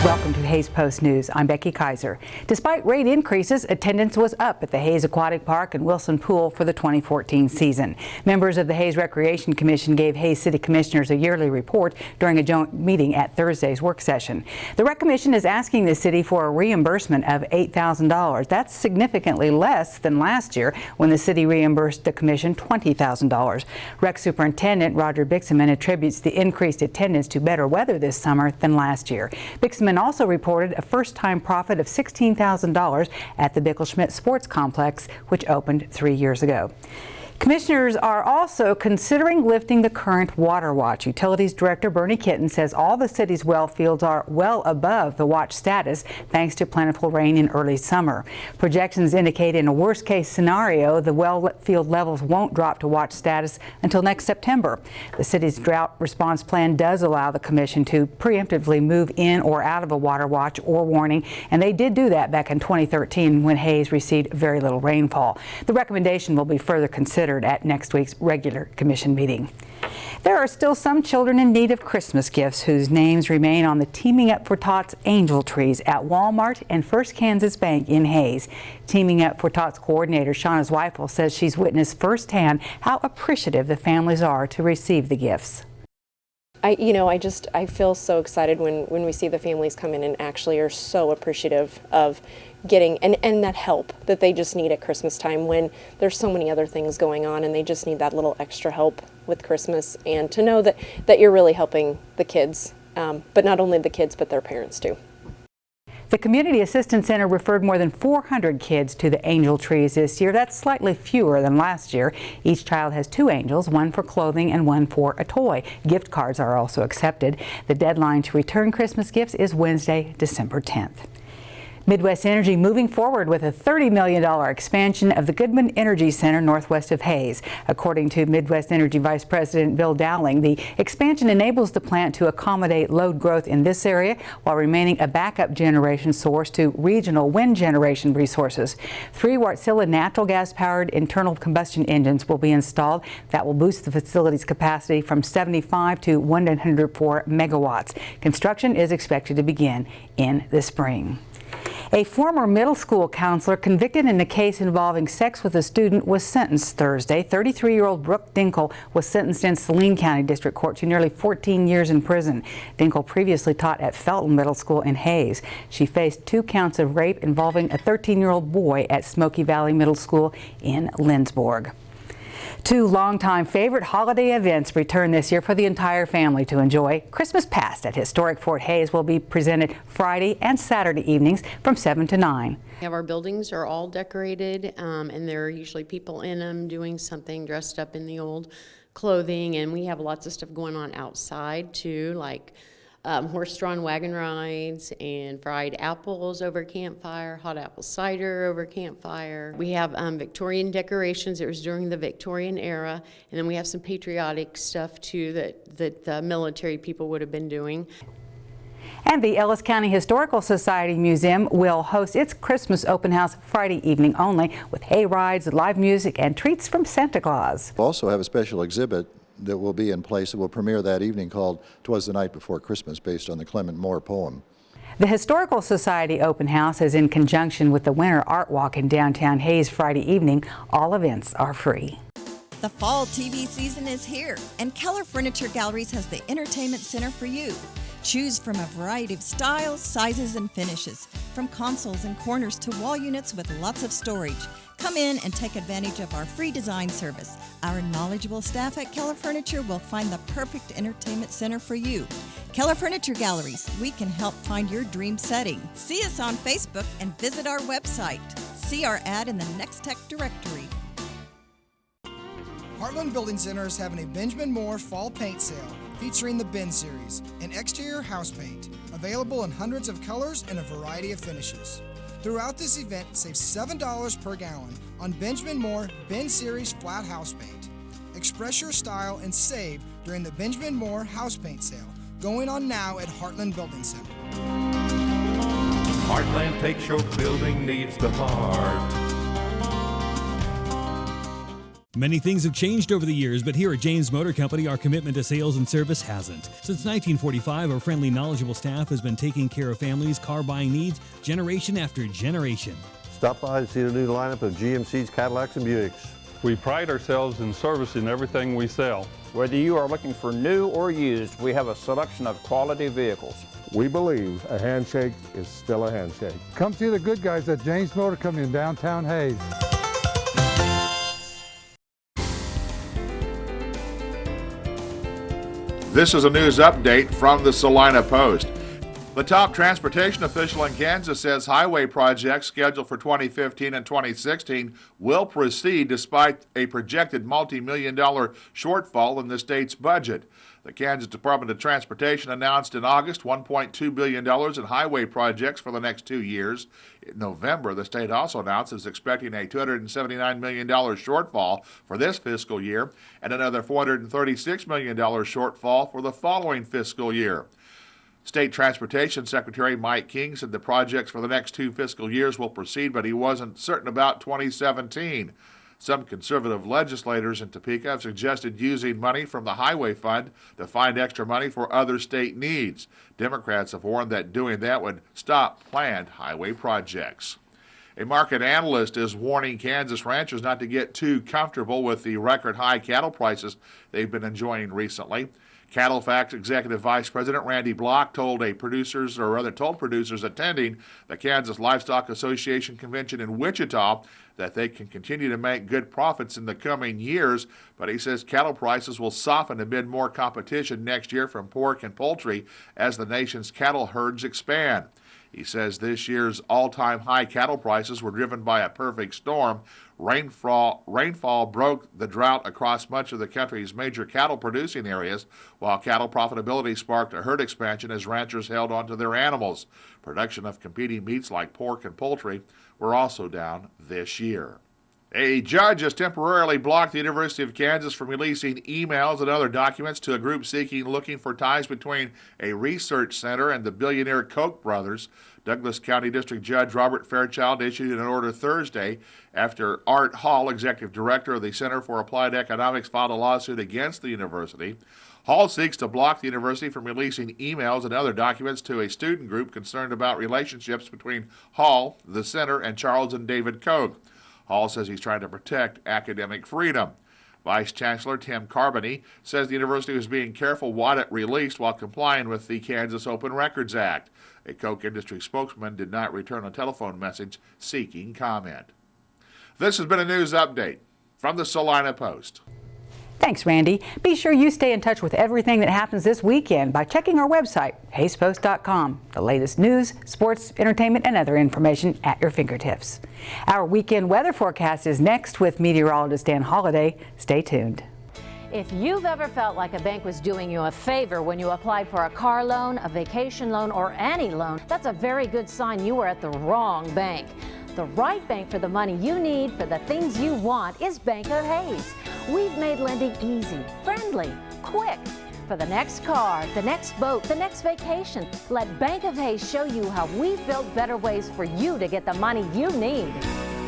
Welcome to Hays Post News. I'm Becky Kaiser. Despite rate increases, attendance was up at the Hays Aquatic Park and Wilson Pool for the 2014 season. Members of the Hays Recreation Commission gave Hays City Commissioners a yearly report during a joint meeting at Thursday's work session. The Rec Commission is asking the city for a reimbursement of $8,000. That's significantly less than last year when the city reimbursed the commission $20,000. Rec Superintendent Roger Bixman attributes the increased attendance to better weather this summer than last year. Bixman also reported a first-time profit of $16,000 at the Bickelschmidt Sports Complex, which opened 3 years ago. Commissioners are also considering lifting the current water watch. Utilities Director Bernie Kitten says all the city's well fields are well above the watch status thanks to plentiful rain in early summer. Projections indicate in a worst-case scenario, the well field levels won't drop to watch status until next September. The city's drought response plan does allow the commission to preemptively move in or out of a water watch or warning, and they did do that back in 2013 when Hays received very little rainfall. The recommendation will be further considered at next week's regular commission meeting. There are still some children in need of Christmas gifts whose names remain on the Teaming Up for Tots angel trees at Walmart and First Kansas Bank in Hays. Teaming Up for Tots coordinator Shauna Zweifel says she's witnessed firsthand how appreciative the families are to receive the gifts. I feel so excited when we see the families come in and actually are so appreciative of getting and that help that they just need at Christmas time when there's so many other things going on and they just need that little extra help with Christmas, and to know that you're really helping the kids, but not only the kids but their parents too. The Community Assistance Center referred more than 400 kids to the angel trees this year. That's slightly fewer than last year. Each child has 2 angels, one for clothing and one for a toy. Gift cards are also accepted. The deadline to return Christmas gifts is Wednesday, December 10th. Midwest Energy moving forward with a $30 million expansion of the Goodman Energy Center northwest of Hays. According to Midwest Energy Vice President Bill Dowling, the expansion enables the plant to accommodate load growth in this area while remaining a backup generation source to regional wind generation resources. 3 Wärtsilä natural gas-powered internal combustion engines will be installed that will boost the facility's capacity from 75 to 104 megawatts. Construction is expected to begin in the spring. A former middle school counselor convicted in a case involving sex with a student was sentenced Thursday. 33-year-old Brooke Dinkle was sentenced in Saline County District Court to nearly 14 years in prison. Dinkle previously taught at Felton Middle School in Hays. She faced 2 counts of rape involving a 13-year-old boy at Smoky Valley Middle School in Lindsborg. 2 longtime favorite holiday events return this year for the entire family to enjoy. Christmas Past at historic Fort Hays will be presented Friday and Saturday evenings from 7 to 9. Our buildings are all decorated, and there are usually people in them doing something, dressed up in the old clothing, and we have lots of stuff going on outside too, like horse-drawn wagon rides and fried apples over campfire, hot apple cider over campfire. We have Victorian decorations. It was during the Victorian era, and then we have some patriotic stuff too that the military people would have been doing. And the Ellis County Historical Society Museum will host its Christmas open house Friday evening only with hay rides, live music, and treats from Santa Claus. We'll also have a special exhibit that will be in place that will premiere that evening called "'Twas the Night Before Christmas," based on the Clement Moore poem. The Historical Society Open House is in conjunction with the Winter Art Walk in downtown Hays Friday evening. All events are free. The fall TV season is here, and Keller Furniture Galleries has the entertainment center for you. Choose from a variety of styles, sizes, and finishes, from consoles and corners to wall units with lots of storage. Come in and take advantage of our free design service. Our knowledgeable staff at Keller Furniture will find the perfect entertainment center for you. Keller Furniture Galleries, we can help find your dream setting. See us on Facebook and visit our website. See our ad in the Next Tech directory. Heartland Building Center is having a Benjamin Moore fall paint sale featuring the Ben Series, an exterior house paint, available in hundreds of colors and a variety of finishes. Throughout this event, save $7 per gallon on Benjamin Moore Ben Series flat house paint. Express your style and save during the Benjamin Moore house paint sale, going on now at Heartland Building Center. Heartland takes your building needs to heart. Many things have changed over the years, but here at James Motor Company, our commitment to sales and service hasn't. Since 1945, our friendly, knowledgeable staff has been taking care of families' car buying needs generation after generation. Stop by and see the new lineup of GMC's Cadillacs and Buicks. We pride ourselves in servicing everything we sell. Whether you are looking for new or used, we have a selection of quality vehicles. We believe a handshake is still a handshake. Come see the good guys at James Motor Company in downtown Hayes. This is a news update from the Salina Post. The top transportation official in Kansas says highway projects scheduled for 2015 and 2016 will proceed despite a projected multi-million-dollar shortfall in the state's budget. The Kansas Department of Transportation announced in August $1.2 billion in highway projects for the next 2 years. In November, the state also announced it's expecting a $279 million shortfall for this fiscal year and another $436 million shortfall for the following fiscal year. State Transportation Secretary Mike King said the projects for the next 2 fiscal years will proceed, but he wasn't certain about 2017. Some conservative legislators in Topeka have suggested using money from the Highway Fund to find extra money for other state needs. Democrats have warned that doing that would stop planned highway projects. A market analyst is warning Kansas ranchers not to get too comfortable with the record high cattle prices they've been enjoying recently. CattleFax Executive Vice President Randy Block told producers attending the Kansas Livestock Association convention in Wichita that they can continue to make good profits in the coming years, but he says cattle prices will soften amid more competition next year from pork and poultry as the nation's cattle herds expand. He says this year's all-time high cattle prices were driven by a perfect storm. Rainfall broke the drought across much of the country's major cattle-producing areas, while cattle profitability sparked a herd expansion as ranchers held onto their animals. Production of competing meats like pork and poultry were also down this year. A judge has temporarily blocked the University of Kansas from releasing emails and other documents to a group looking for ties between a research center and the billionaire Koch brothers. Douglas County District Judge Robert Fairchild issued an order Thursday after Art Hall, executive director of the Center for Applied Economics, filed a lawsuit against the university. Hall seeks to block the university from releasing emails and other documents to a student group concerned about relationships between Hall, the center, and Charles and David Koch. Hall says he's trying to protect academic freedom. Vice Chancellor Tim Carbony says the university was being careful what it released while complying with the Kansas Open Records Act. A Koch industry spokesman did not return a telephone message seeking comment. This has been a news update from the Salina Post. Thanks, Randy. Be sure you stay in touch with everything that happens this weekend by checking our website, HayesPost.com. The latest news, sports, entertainment, and other information at your fingertips. Our weekend weather forecast is next with meteorologist Dan Holliday. Stay tuned. If you've ever felt like a bank was doing you a favor when you applied for a car loan, a vacation loan, or any loan, that's a very good sign you were at the wrong bank. The right bank for the money you need for the things you want is Bank of Hayes. We've made lending easy, friendly, quick. For the next car, the next boat, the next vacation, let Bank of Hayes show you how we've built better ways for you to get the money you need.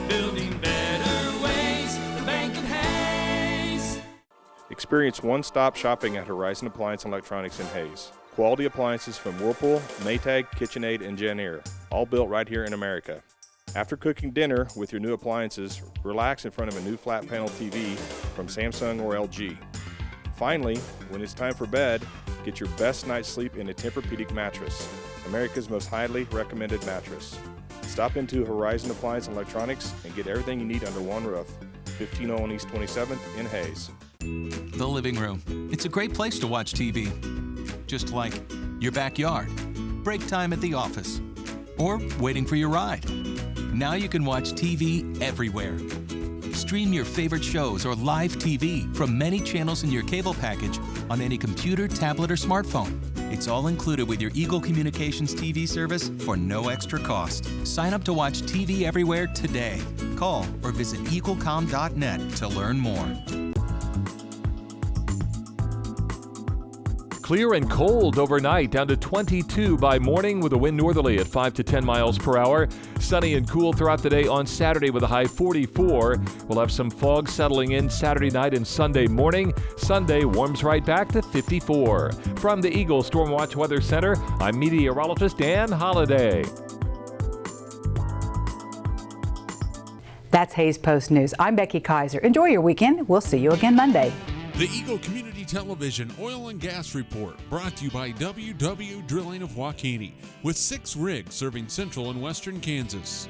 Building better ways, the Bank of Hayes. Experience one-stop shopping at Horizon Appliance and Electronics in Hayes. Quality appliances from Whirlpool, Maytag, KitchenAid, and Jenn-Air, all built right here in America. After cooking dinner with your new appliances, relax in front of a new flat panel TV from Samsung or LG. Finally, when it's time for bed, get your best night's sleep in a Tempur-Pedic mattress, America's most highly recommended mattress. Stop into Horizon Appliance and Electronics and get everything you need under one roof. 1501 East 27th in Hayes. The living room. It's a great place to watch TV. Just like your backyard, break time at the office, or waiting for your ride. Now you can watch TV everywhere. Stream your favorite shows or live TV from many channels in your cable package on any computer, tablet, or smartphone. It's all included with your Eagle Communications TV service for no extra cost. Sign up to watch TV everywhere today. Call or visit eaglecom.net to learn more. Clear and cold overnight, down to 22 by morning with a wind northerly at 5 to 10 miles per hour. Sunny and cool throughout the day on Saturday with a high 44. We'll have some fog settling in Saturday night and Sunday morning. Sunday warms right back to 54. From the Eagle Stormwatch Weather Center, I'm meteorologist Dan Holliday. That's Hayes Post News. I'm Becky Kaiser. Enjoy your weekend. We'll see you again Monday. The Eagle Community Television Oil and Gas Report, brought to you by WW Drilling of Waukene, with 6 rigs serving central and western Kansas.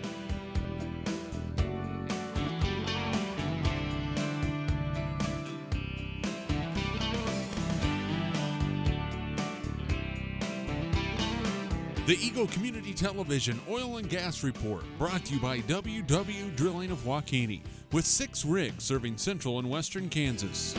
The Eagle Community Television Oil and Gas Report, brought to you by WW Drilling of Waukene, with 6 rigs serving central and western Kansas.